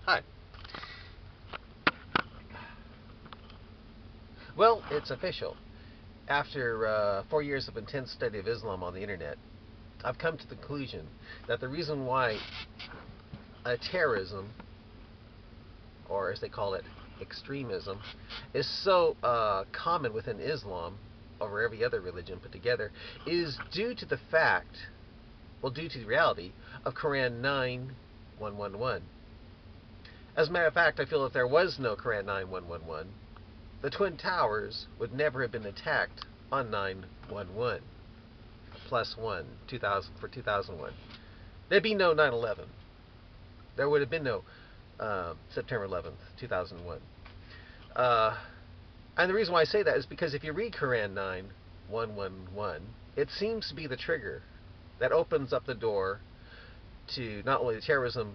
Hi. Well, it's official. After 4 years of intense study of Islam on the internet, I've come to the conclusion that the reason why terrorism, or as they call it, extremism, is so common within Islam over every other religion put together is due to the fact, well, due to the reality of Quran 9:111. As a matter of fact, I feel if there was no Quran 9:111, the Twin Towers would never have been attacked on 9/11 plus 1 2000 for 2001. There'd be no 9/11. There would have been no September 11th, 2001. Uh, and the reason why I say that is because if you read Quran 9:111, it seems to be the trigger that opens up the door to not only the terrorism,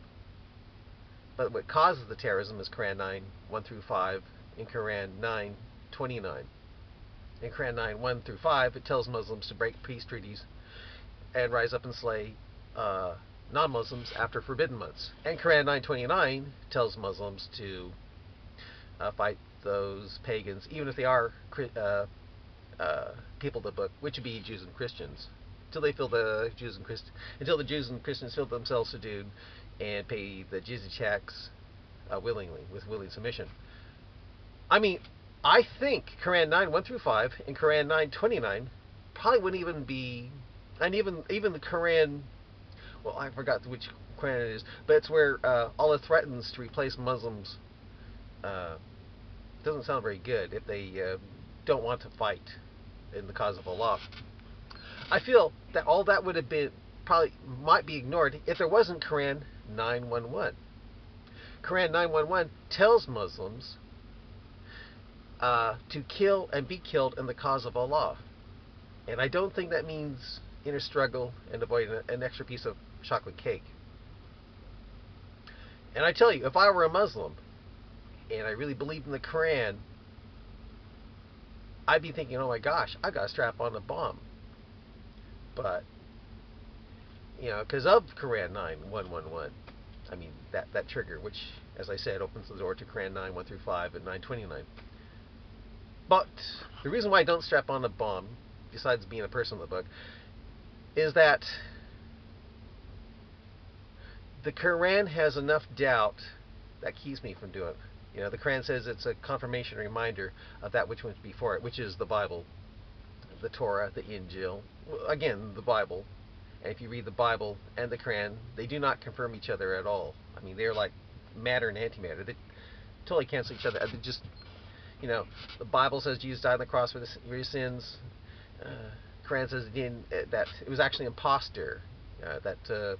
but what causes the terrorism is Quran 9:1 through 5 in Quran 9:29. In Quran 9:1 through 5, it tells Muslims to break peace treaties and rise up and slay non-Muslims after forbidden months. And Quran 9:29 tells Muslims to fight those pagans, even if they are people of the book, which would be Jews and Christians, until the Jews and Christians feel themselves subdued and pay the jizya tax willingly, with willing submission. I mean, I think Quran 9:1 through 5 and Quran 9:29 probably wouldn't even be, and even the Quran, well, I forgot which Quran it is, but it's where Allah threatens to replace Muslims. Doesn't sound very good if they don't want to fight in the cause of Allah. I feel that all that would have been probably might be ignored if there wasn't Quran 9:111. Quran 9:111 tells Muslims to kill and be killed in the cause of Allah. And I don't think that means inner struggle and avoiding an extra piece of chocolate cake. And I tell you, if I were a Muslim and I really believed in the Quran, I'd be thinking, oh my gosh, I've got to strap on a bomb. But, because of Quran 9:111, I mean, that trigger, which, as I said, opens the door to Quran 9:1 through 5 and 9:29. But the reason why I don't strap on a bomb, besides being a person of the book, is that the Quran has enough doubt that keeps me from doing it. The Quran says it's a confirmation reminder of that which went before it, which is the Bible, the Torah, the Injil. Again, the Bible. And if you read the Bible and the Quran, they do not confirm each other at all. I mean, they're like matter and antimatter. They totally cancel each other. They just, the Bible says Jesus died on the cross for your sins. Quran says that it was actually an imposter. That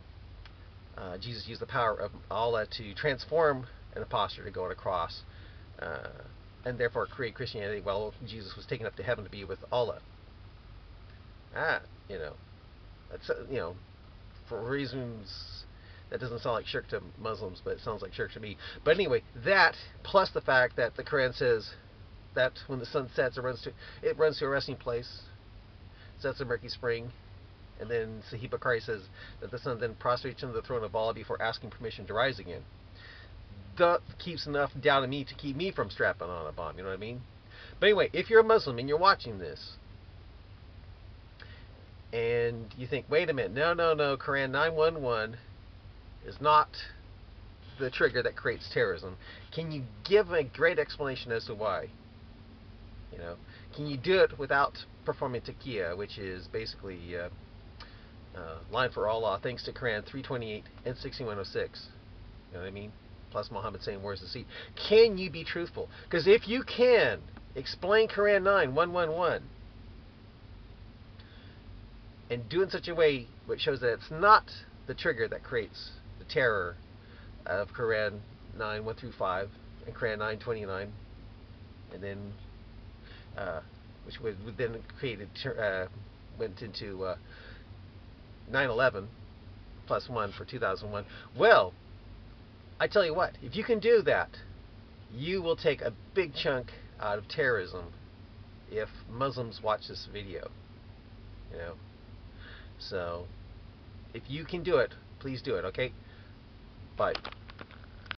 Jesus used the power of Allah to transform an imposter to go on a cross, and therefore create Christianity while Jesus was taken up to heaven to be with Allah. That's for reasons that doesn't sound like shirk to Muslims, but it sounds like shirk to me. But anyway, that plus the fact that the Quran says that when the sun sets, it runs to a resting place, sets a murky spring, and then Sahih Bukhari says that the sun then prostrates into the throne of Allah before asking permission to rise again. That keeps enough down to me to keep me from strapping on a bomb. You know what I mean? But anyway, if you're a Muslim and you're watching this, and you think, wait a minute, no, Quran 9:111 is not the trigger that creates terrorism. Can you give a great explanation as to why? Can you do it without performing taqiyya, which is basically line for Allah, thanks to Quran 328 and 6106. You know what I mean? Plus Muhammad saying, where's the seat? Can you be truthful? Because if you can explain Quran 9:111 and do it in such a way which shows that it's not the trigger that creates the terror of Quran 9:1 through 5 and Quran 9:29, and then which would then went into 9/11 plus 1 for 2001. Well, I tell you what, if you can do that, you will take a big chunk out of terrorism if Muslims watch this video. So, if you can do it, please do it, okay? Bye.